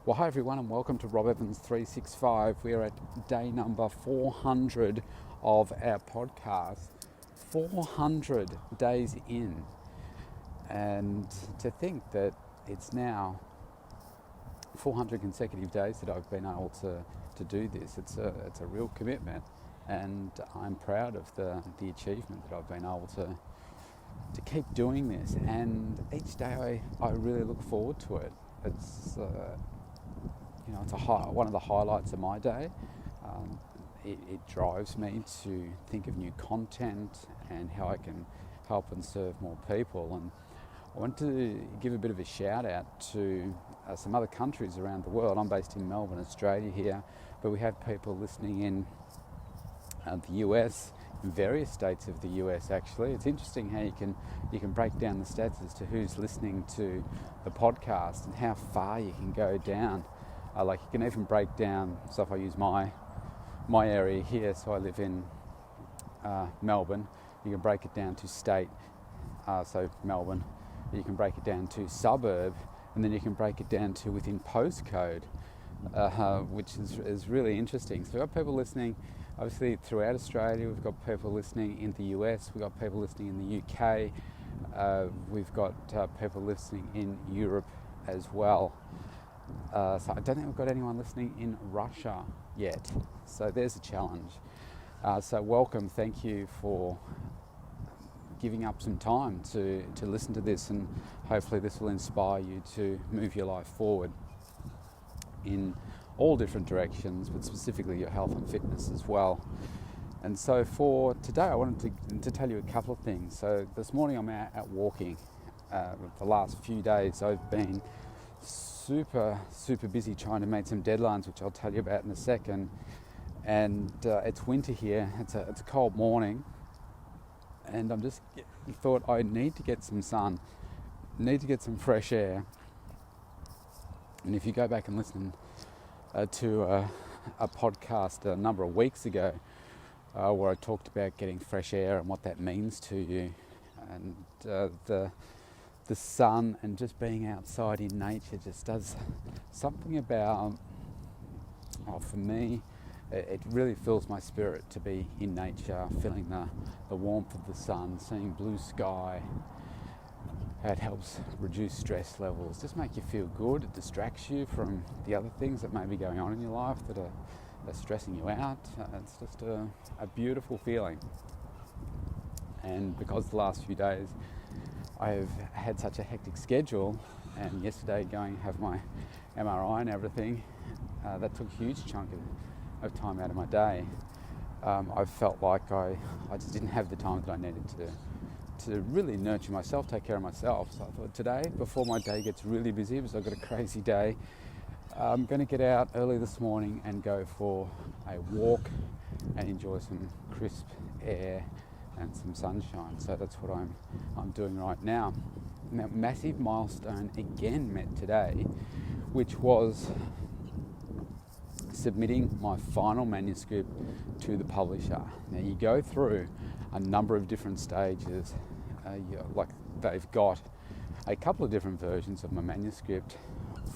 Well, hi everyone, and welcome to Rob Evans 365. We're at day number 400 of our podcast. 400 days in, and to think that it's now 400 consecutive days that I've been able to do this. It's a real commitment, and I'm proud of the achievement that I've been able to keep doing this. And each day I really look forward to it. It's it's one of the highlights of my day. It drives me to think of new content and how I can help and serve more people. And I want to give a bit of a shout out to some other countries around the world. I'm based in Melbourne, Australia here, but we have people listening in the US, in various states of the US actually. It's interesting how you can break down the stats as to who's listening to the podcast and how far you can go down. Like you can even break down, so if I use my area here, so I live in Melbourne, you can break it down to state, so Melbourne, you can break it down to suburb, and then you can break it down to within postcode, which is really interesting. So we've got people listening obviously throughout Australia, we've got people listening in the US, we've got people listening in the UK, we've got people listening in Europe as well. So I don't think we've got anyone listening in Russia yet. So there's a challenge. So welcome, thank you for giving up some time to listen to this, and hopefully this will inspire you to move your life forward in all different directions, but specifically your health and fitness as well. And so for today I wanted to tell you a couple of things. So this morning I'm out walking. The last few days I've been super busy trying to meet some deadlines, which I'll tell you about in a second. And it's winter here. It's a cold morning, and I'm just thought I need to get some sun, need to get some fresh air. And if you go back and listen to a podcast a number of weeks ago where I talked about getting fresh air and what that means to you, and the sun and just being outside in nature just does something about, for me, it really fills my spirit to be in nature, feeling the warmth of the sun, seeing blue sky. It helps reduce stress levels, just make you feel good. It distracts you from the other things that may be going on in your life that are stressing you out. It's just a beautiful feeling. And because the last few days I've had such a hectic schedule, and yesterday going to have my MRI and everything, that took a huge chunk of time out of my day. I felt like I just didn't have the time that I needed to really nurture myself, take care of myself. So I thought today, before my day gets really busy, because I've got a crazy day, I'm going to get out early this morning and go for a walk and enjoy some crisp air and some sunshine. So that's what I'm doing right now. Now, massive milestone again met today, which was submitting my final manuscript to the publisher. Now you go through a number of different stages. Like they've got a couple of different versions of my manuscript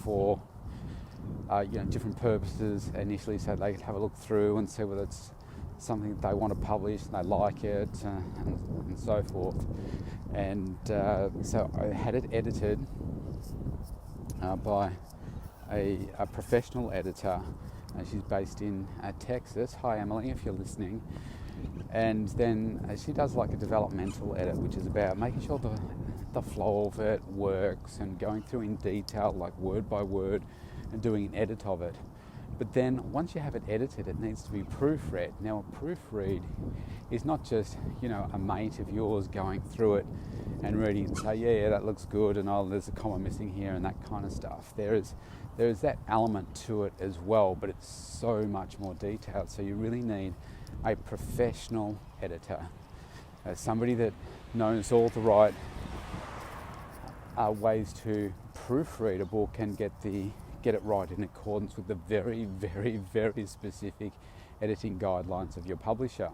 for different purposes initially, so they could have a look through and see whether it's something that they want to publish and they like it, and so forth. And so I had it edited by a professional editor. She's based in Texas. Hi Emily, if you're listening. And then she does like a developmental edit, which is about making sure the flow of it works and going through in detail, like word by word, and doing an edit of it. But then once you have it edited, it needs to be proofread. Now a proofread is not just, a mate of yours going through it and reading it and say, yeah, that looks good, and there's a comma missing here and that kind of stuff. There is that element to it as well, but it's so much more detailed. So you really need a professional editor, somebody that knows all the right ways to proofread a book and get it right in accordance with the very, very, very specific editing guidelines of your publisher.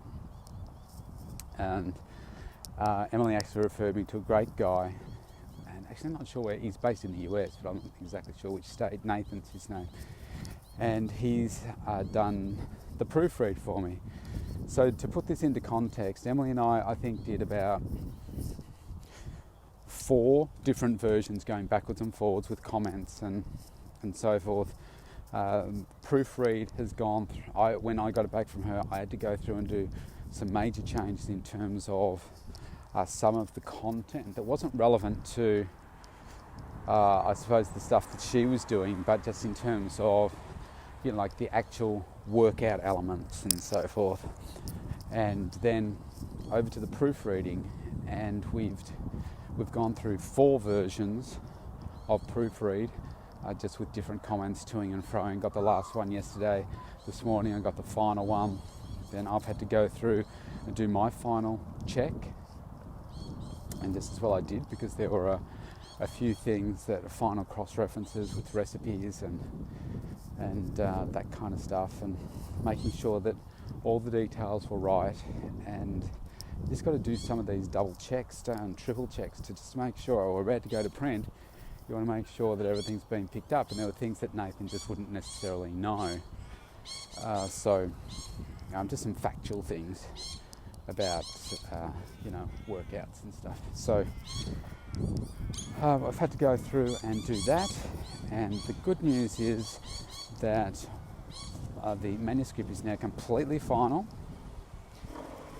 And Emily actually referred me to a great guy, actually not sure where, he's based in the US, but I'm not exactly sure which state. Nathan's his name. And he's done the proofread for me. So to put this into context, Emily and I think, did about 4 different versions going backwards and forwards with comments and so forth. Proofread has gone through, when I got it back from her, I had to go through and do some major changes in terms of some of the content that wasn't relevant to, I suppose, the stuff that she was doing, but just in terms of, like the actual workout elements and so forth. And then over to the proofreading, and we've gone through 4 versions of proofread, just with different comments toing and froing. Got the last one yesterday. This morning I got the final one. Then I've had to go through and do my final check, and just as well I did, because there were a few things that are final cross-references with recipes and that kind of stuff, and making sure that all the details were right. And you just got to do some of these double checks and triple checks to just make sure, we're about to go to print, you want to make sure that everything's been picked up. And there were things that Nathan just wouldn't necessarily know. Just some factual things about, workouts and stuff. So I've had to go through and do that. And the good news is that the manuscript is now completely final.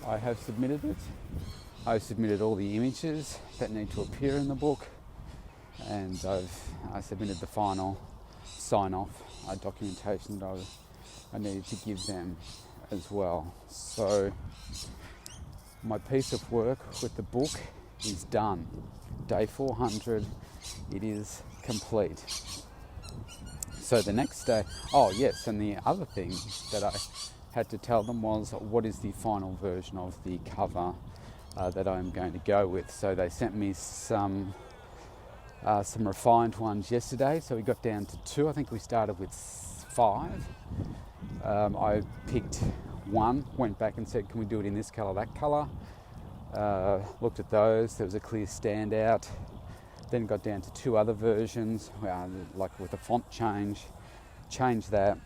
I have submitted it. I've submitted all the images that need to appear in the book, and I submitted the final sign-off documentation that I needed to give them as well. So my piece of work with the book is done. Day 400, it is complete. So the next day, and the other thing that I had to tell them was, what is the final version of the cover that I'm going to go with. So they sent me some refined ones yesterday. So we got down to 2. I think we started with 5. I picked 1, went back and said, can we do it in this colour, that colour? Looked at those, there was a clear standout. Then got down to 2 other versions, like with a font change, changed that,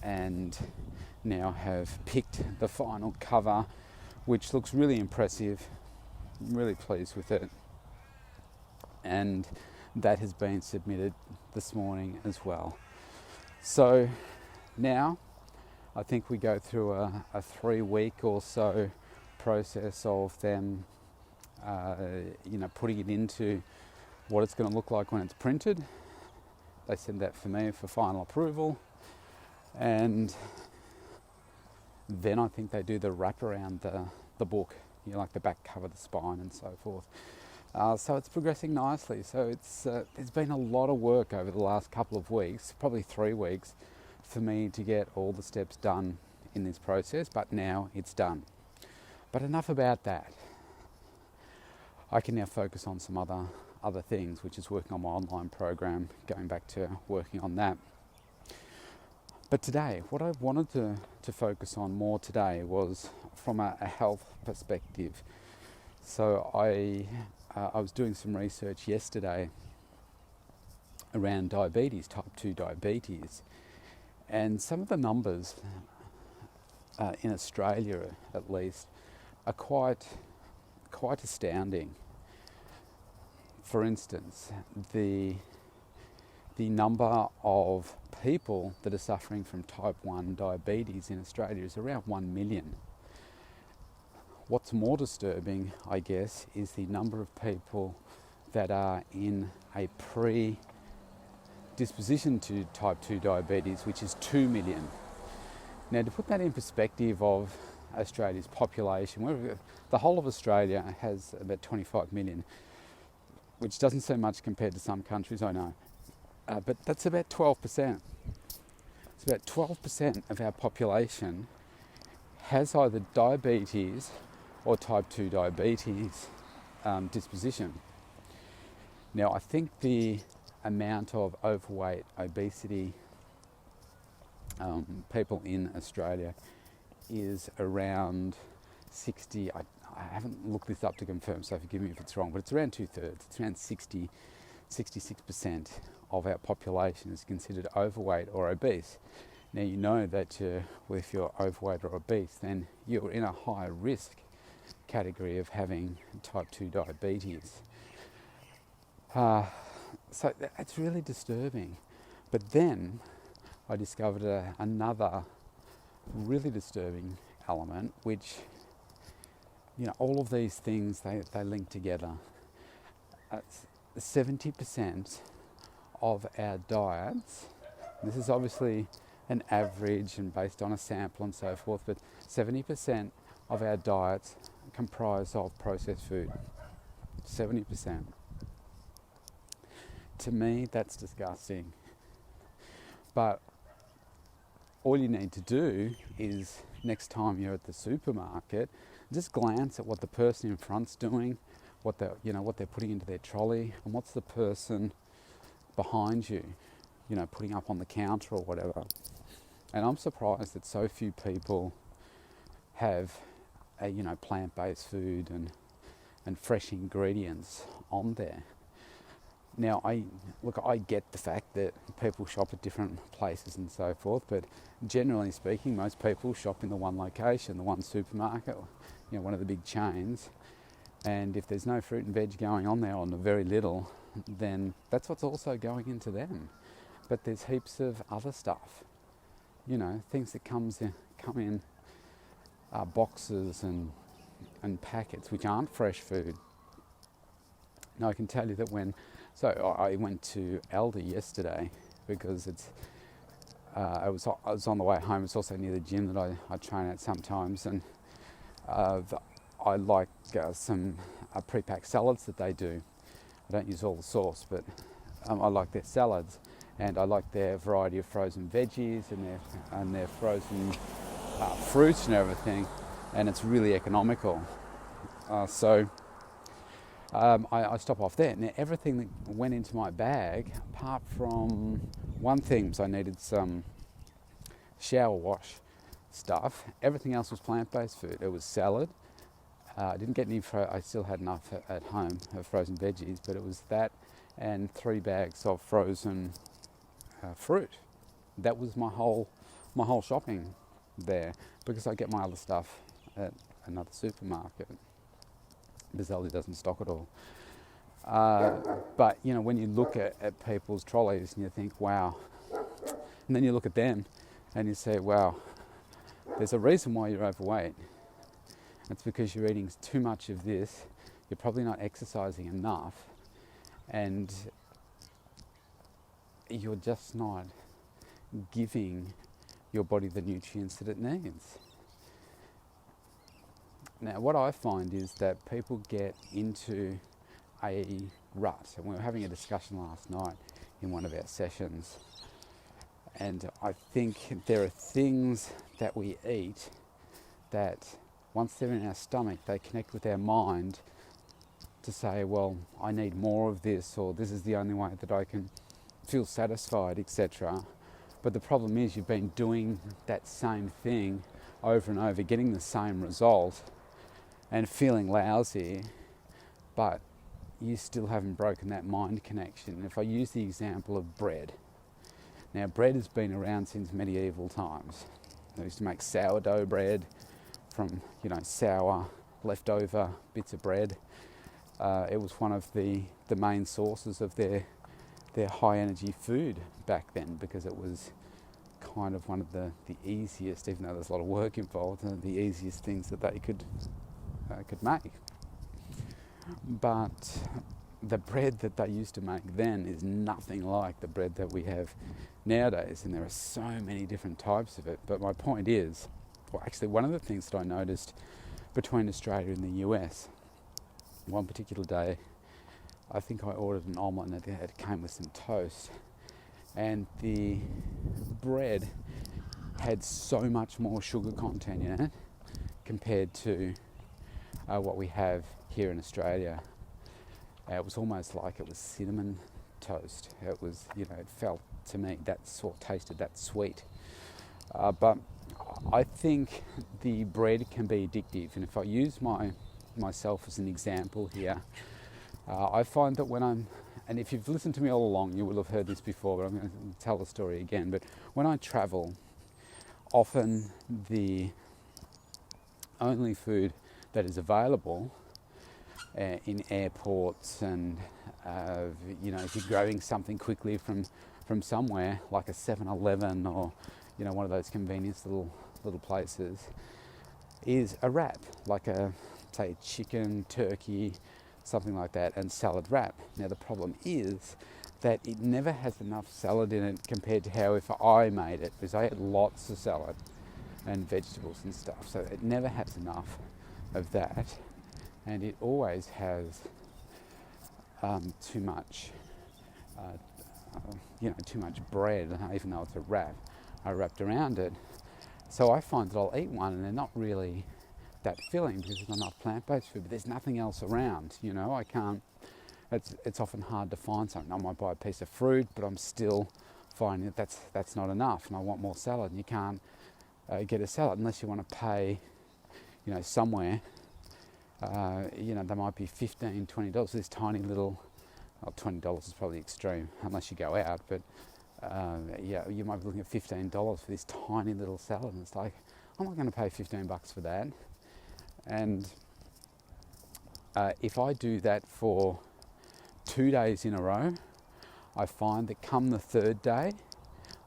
and now have picked the final cover, which looks really impressive. I'm really pleased with it. And that has been submitted this morning as well. So now I think we go through a 3-week or so process of them, putting it into what it's going to look like when it's printed. They send that for me for final approval, and then I think they do the wrap around the book, like the back cover, the spine, and so forth. So it's progressing nicely. So there's been a lot of work over the last couple of weeks, probably 3 weeks, for me to get all the steps done in this process, but now it's done. But enough about that. I can now focus on some other things, which is working on my online program, going back to working on that. But today, what I wanted to focus on more today was from a health perspective. So I was doing some research yesterday around diabetes, type 2 diabetes, and some of the numbers in Australia, at least, are quite astounding. For instance, the number of people that are suffering from type 1 diabetes in Australia is around 1 million. What's more disturbing, I guess, is the number of people that are in a predisposition to type 2 diabetes, which is 2 million. Now, to put that in perspective of Australia's population, the whole of Australia has about 25 million, which doesn't seem much compared to some countries, I know. But that's about 12%. It's about 12% of our population has either diabetes or type 2 diabetes disposition. Now, I think the amount of overweight, obesity people in Australia is around 60. I haven't looked this up to confirm, so forgive me if it's wrong, but it's around 2/3. It's around 60 66% of our population is considered overweight or obese. Now you know that if you're overweight or obese, then you're in a high risk category of having type 2 diabetes. So it's really disturbing. But then I discovered another really disturbing element, which, all of these things, they link together. 70% of our diets, this is obviously an average and based on a sample and so forth, but 70% of our diets comprise of processed food. 70%. To me, that's disgusting. But all you need to do is, next time you're at the supermarket, just glance at what the person in front's doing, what they're putting into their trolley, and what's the person behind you, putting up on the counter or whatever. And I'm surprised that so few people have plant-based food and fresh ingredients on there. Now, I get the fact that people shop at different places and so forth, but generally speaking, most people shop in the one location, the one supermarket, one of the big chains. And if there's no fruit and veg going on there, or very little, then that's what's also going into them. But there's heaps of other stuff, things that come in boxes and packets, which aren't fresh food. Now, I can tell you that So I went to Aldi yesterday because I was on the way home. It's also near the gym that I train at sometimes, and I like some pre-packed salads that they do. I don't use all the sauce, but I like their salads, and I like their variety of frozen veggies and their frozen fruits and everything, and it's really economical. So I stop off there. Now, everything that went into my bag, apart from one thing, so I needed some shower wash stuff, everything else was plant-based food. It was salad. I didn't get any, I still had enough at home of frozen veggies, but it was that and 3 bags of frozen fruit. That was my whole shopping there, because I get my other stuff at another supermarket. Aldi doesn't stock it all. But, when you look at people's trolleys and you think, wow, and then you look at them and you say, wow, there's a reason why you're overweight. It's because you're eating too much of this, you're probably not exercising enough, and you're just not giving your body the nutrients that it needs. Now, what I find is that people get into a rut, and we were having a discussion last night in one of our sessions, and I think there are things that we eat that once they're in our stomach, they connect with our mind to say, well, I need more of this, or this is the only way that I can feel satisfied, etc. But the problem is you've been doing that same thing over and over, getting the same result and feeling lousy, but you still haven't broken that mind connection. If I use the example of bread, now bread has been around since medieval times. They used to make sourdough bread from sour leftover bits of bread. It was one of the main sources of their high energy food back then, because it was kind of one of the easiest, even though there's a lot of work involved, the easiest things that they could make. But the bread that they used to make then is nothing like the bread that we have nowadays, and there are so many different types of it. But my point is, well, actually one of the things that I noticed between Australia and the US, one particular day, I think I ordered an omelette and it came with some toast, and the bread had so much more sugar content in it compared to what we have here in Australia. It was almost like it was cinnamon toast. It was, it felt to me tasted that sweet. But I think the bread can be addictive, and if I use myself as an example here, I find that when I'm and if you've listened to me all along, you will have heard this before, but I'm going to tell the story again. But when I travel, often the only food that is available in airports and if you're grabbing something quickly from somewhere like a 7-Eleven or one of those convenience little places, is a wrap, like say chicken, turkey, something like that, and salad wrap. Now the problem is that it never has enough salad in it compared to how if I made it, because I had lots of salad and vegetables and stuff, so it never has enough of that, and it always has too much bread, even though it's a wrap wrapped around it. So I find that I'll eat one and they're not really that filling because there's not enough plant-based food, but there's nothing else around. I can't. It's often hard to find something. I might buy a piece of fruit, but I'm still finding that that's not enough, and I want more salad. And you can't get a salad unless you want to pay, somewhere. There might be $15, $20. This tiny little, $20 is probably extreme unless you go out, but you might be looking at $15 for this tiny little salad, and it's like, I'm not going to pay $15 for that. And if I do that for 2 days in a row, I find that come the third day,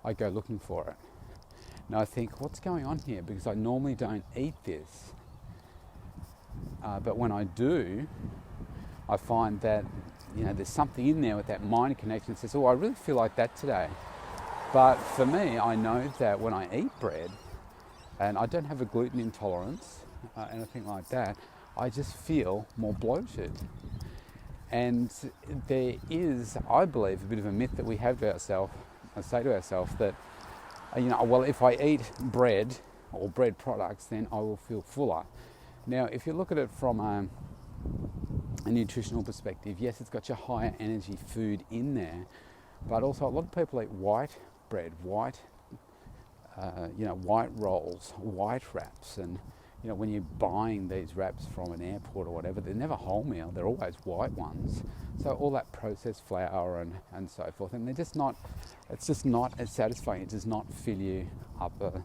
I go looking for it. Now I think, what's going on here? Because I normally don't eat this. But when I do, I find that, there's something in there with that mind connection that says, I really feel like that today. But for me, I know that when I eat bread, and I don't have a gluten intolerance, anything like that, I just feel more bloated. And there is, I believe, a bit of a myth that we have to ourselves, say to ourselves that, if I eat bread or bread products, then I will feel fuller. Now, if you look at it from a nutritional perspective, yes, it's got your higher energy food in there, but also a lot of people eat white bread, white rolls, white wraps, and when you're buying these wraps from an airport or whatever, they're never wholemeal, they're always white ones. So all that processed flour and so forth, and it's just not as satisfying. It does not fill you up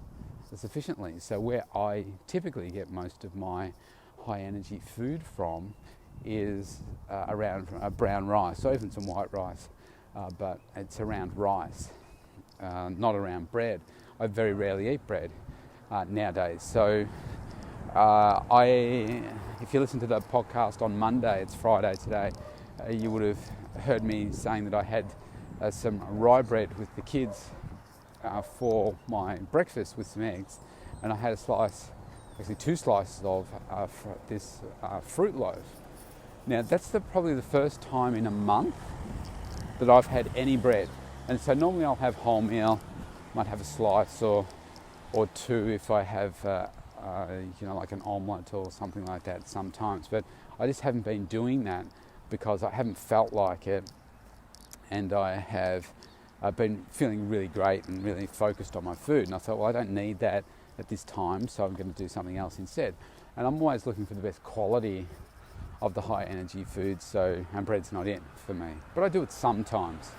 sufficiently. So where I typically get most of my high energy food from is around brown rice, or even some white rice, but it's around rice, not around bread. I very rarely eat bread nowadays. So if you listen to the podcast on Monday, it's Friday today, you would have heard me saying that I had some rye bread with the kids for my breakfast with some eggs, and I had actually 2 slices of this fruit loaf. Now that's probably the first time in a month that I've had any bread, and so normally I'll have wholemeal, might have a slice or 2 if I have like an omelette or something like that sometimes, but I just haven't been doing that because I haven't felt like it, and I've been feeling really great and really focused on my food, and I thought, I don't need that at this time, so I'm going to do something else instead. And I'm always looking for the best quality of the high energy foods, and bread's not it for me, but I do it sometimes.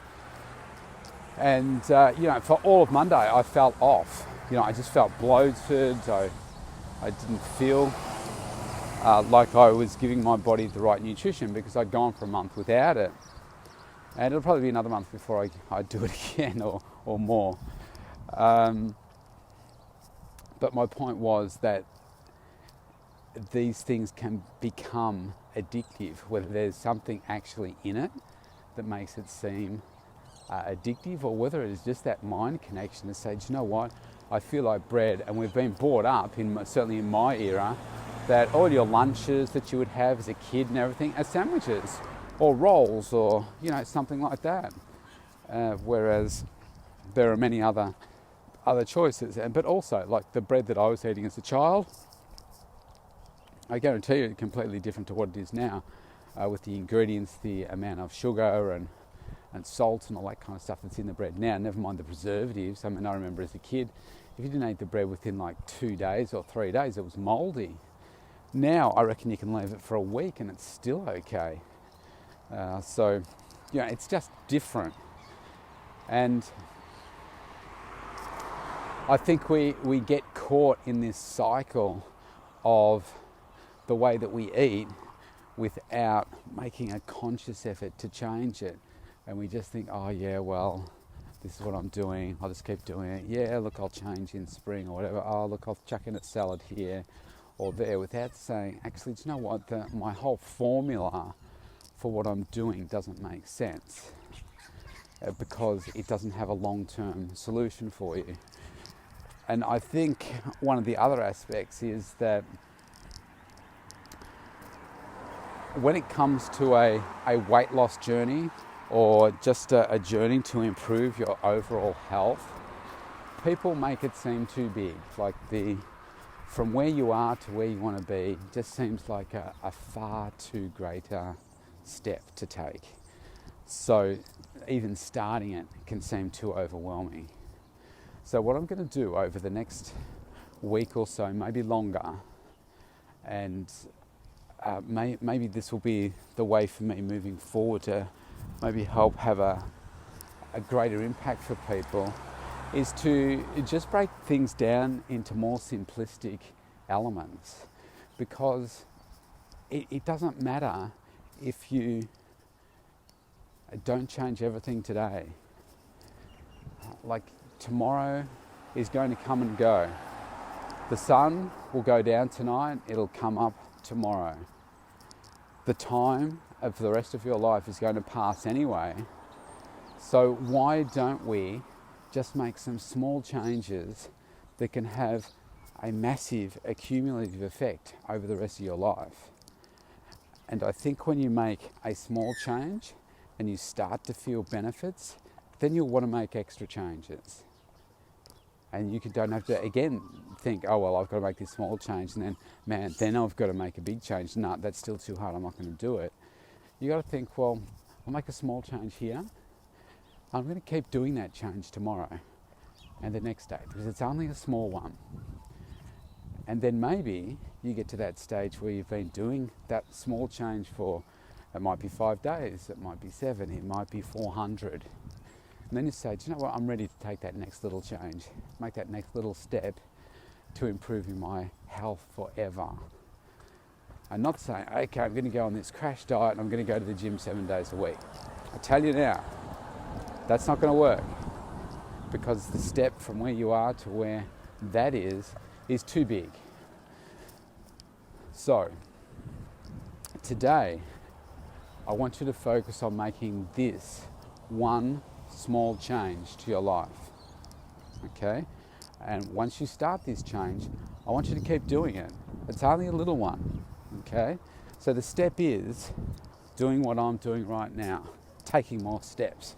And for all of Monday I felt off. I just felt bloated. I didn't feel like I was giving my body the right nutrition because I'd gone for a month without it. And it'll probably be another month before I do it again or more. But my point was that these things can become addictive, whether there's something actually in it that makes it seem addictive, or whether it is just that mind connection to say, do you know what, I feel like bread. And we've been brought up, certainly in my era, that all your lunches that you would have as a kid and everything are sandwiches or rolls or something like that, whereas there are many other choices. But also, like the bread that I was eating as a child, I guarantee you it's completely different to what it is now, with the ingredients, the amount of sugar and salt and all that kind of stuff that's in the bread now, never mind the preservatives. I mean, I remember as a kid, if you didn't eat the bread within like 2 days or 3 days, it was mouldy. Now I reckon you can leave it for a week and it's still okay. So it's just different. And I think we get caught in this cycle of the way that we eat without making a conscious effort to change it. And we just think, oh yeah, well, this is what I'm doing, I'll just keep doing it. Yeah, look, I'll change in spring or whatever. Oh, look, I'll chuck in a salad here or there, without saying, actually, do you know what? My whole formula for what I'm doing doesn't make sense because it doesn't have a long-term solution for you. And I think one of the other aspects is that when it comes to a weight loss journey or just a journey to improve your overall health, people make it seem too big. Like from where you are to where you want to be just seems like a far too greater step to take. So even starting it can seem too overwhelming. So what I'm going to do over the next week or so, maybe longer, and maybe this will be the way for me moving forward to maybe help have a greater impact for people, is to just break things down into more simplistic elements, because it doesn't matter if you don't change everything today. Like, tomorrow is going to come and go. The sun will go down tonight, it'll come up tomorrow. The time of the rest of your life is going to pass anyway. So why don't we just make some small changes that can have a massive accumulative effect over the rest of your life? And I think when you make a small change and you start to feel benefits, then you'll want to make extra changes. And you don't have to, again, think, oh, well, I've got to make this small change, and then I've got to make a big change. No, that's still too hard, I'm not going to do it. You got to think, well, I'll make a small change here. I'm going to keep doing that change tomorrow and the next day, because it's only a small one. And then maybe you get to that stage where you've been doing that small change for, it might be 5 days, it might be 7, it might be 400. And then you say, do you know what, I'm ready to take that next little change, make that next little step to improving my health forever. And not saying, okay, I'm going to go on this crash diet and I'm going to go to the gym 7 days a week. I tell you now, that's not going to work, because the step from where you are to where that is too big. So, today, I want you to focus on making this one small change to your life, okay? And once you start this change, I want you to keep doing it. It's only a little one, okay? So the step is doing what I'm doing right now, taking more steps.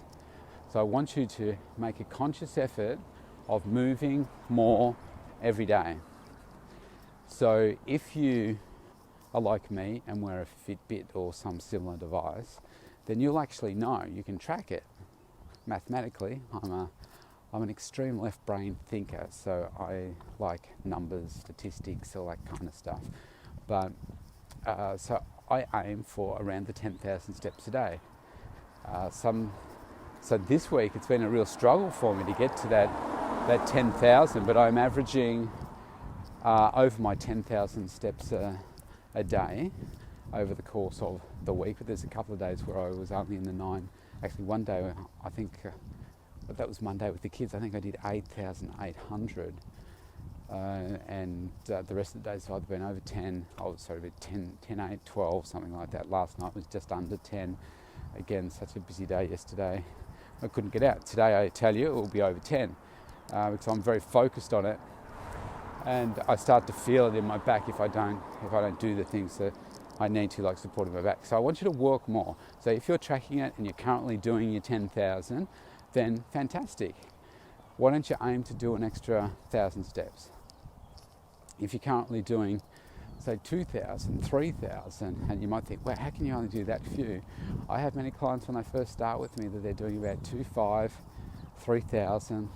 So I want you to make a conscious effort of moving more every day. So if you are like me and wear a Fitbit or some similar device, then you'll actually know, you can track it. Mathematically, I'm an extreme left brain thinker, so I like numbers, statistics, all that kind of stuff. But so I aim for around the 10,000 steps a day. So this week it's been a real struggle for me to get to that 10,000, but I'm averaging over my 10,000 steps a day over the course of the week. But there's a couple of days where I was only in the 9. Actually, one day, I think, that was Monday with the kids, I think I did 8,800. And the rest of the days I've been over 10, 10, 8, 12, something like that. Last night was just under 10. Again, such a busy day yesterday. I couldn't get out. Today, I tell you, it will be over 10 because I'm very focused on it. And I start to feel it in my back if I don't do the things that I need to, like supporting my back. So I want you to work more. So if you're tracking it and you're currently doing your 10,000, then fantastic. Why don't you aim to do an extra 1,000 steps? If you're currently doing, say, 2,000, 3,000, and you might think, well, how can you only do that few? I have many clients when they first start with me that they're doing about 2,500, 3,000,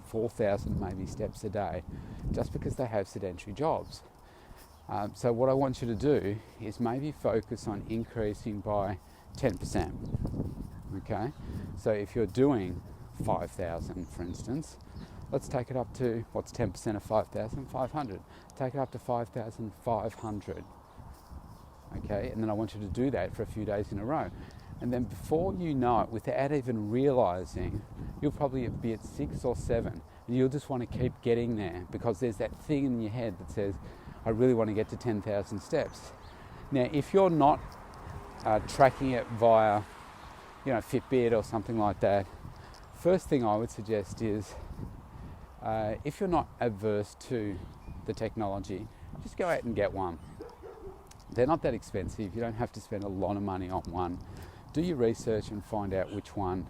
4,000 maybe steps a day, just because they have sedentary jobs. So what I want you to do is maybe focus on increasing by 10%. Okay, so if you're doing 5,000, for instance, let's take it up to, what's 10% of 5,000? 500. Take it up to 5,500. Okay, and then I want you to do that for a few days in a row. And then before you know it, without even realizing, you'll probably be at 6 or 7. And you'll just want to keep getting there because there's that thing in your head that says, I really want to get to 10,000 steps. Now, if you're not tracking it via, Fitbit or something like that, first thing I would suggest is, if you're not averse to the technology, just go out and get one. They're not that expensive. You don't have to spend a lot of money on one. Do your research and find out which one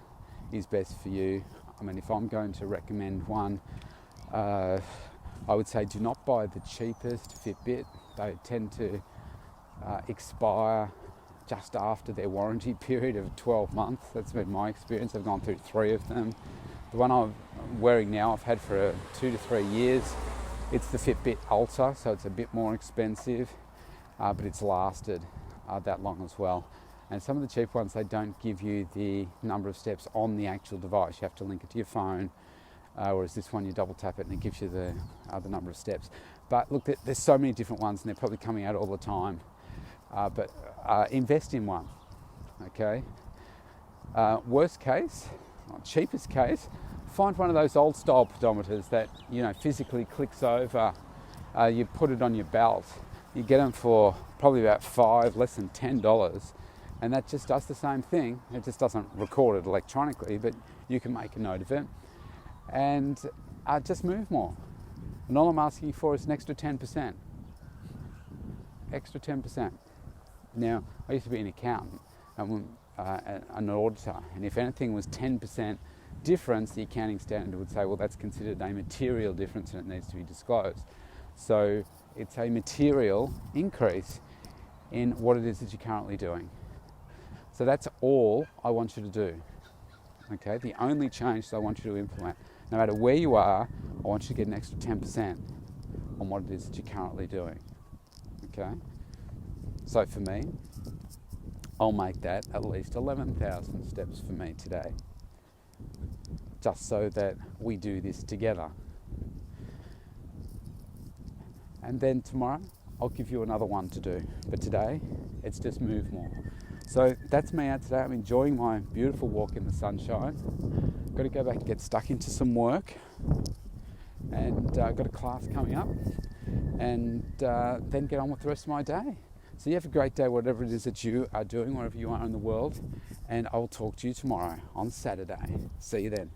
is best for you. I mean, if I'm going to recommend one, I would say do not buy the cheapest Fitbit. They tend to expire just after their warranty period of 12 months. That's been my experience. I've gone through 3 of them. The one I'm wearing now I've had for 2 to 3 years. It's the Fitbit Ultra, so it's a bit more expensive, but it's lasted that long as well. And some of the cheap ones, they don't give you the number of steps on the actual device. You have to link it to your phone, whereas this one you double tap it and it gives you the number of steps. But look, there's so many different ones and they're probably coming out all the time. But invest in one, okay? Worst case, or cheapest case, find one of those old style pedometers that, physically clicks over. You put it on your belt. You get them for probably about less than $10. And that just does the same thing. It just doesn't record it electronically, but you can make a note of it. And just move more. And all I'm asking for is an extra 10%. Extra 10%. Now, I used to be an accountant and an auditor. And if anything was 10% difference, the accounting standard would say, well, that's considered a material difference and it needs to be disclosed. So it's a material increase in what it is that you're currently doing. So that's all I want you to do. Okay, the only change that I want you to implement, no matter where you are, I want you to get an extra 10% on what it is that you're currently doing. Okay, so for me, I'll make that at least 11,000 steps for me today, just so that we do this together. And then tomorrow, I'll give you another one to do. But today, it's just move more. So that's me out today. I'm enjoying my beautiful walk in the sunshine. Got to go back and get stuck into some work. And I've got a class coming up. And then get on with the rest of my day. So you have a great day, whatever it is that you are doing, wherever you are in the world. And I will talk to you tomorrow on Saturday. See you then.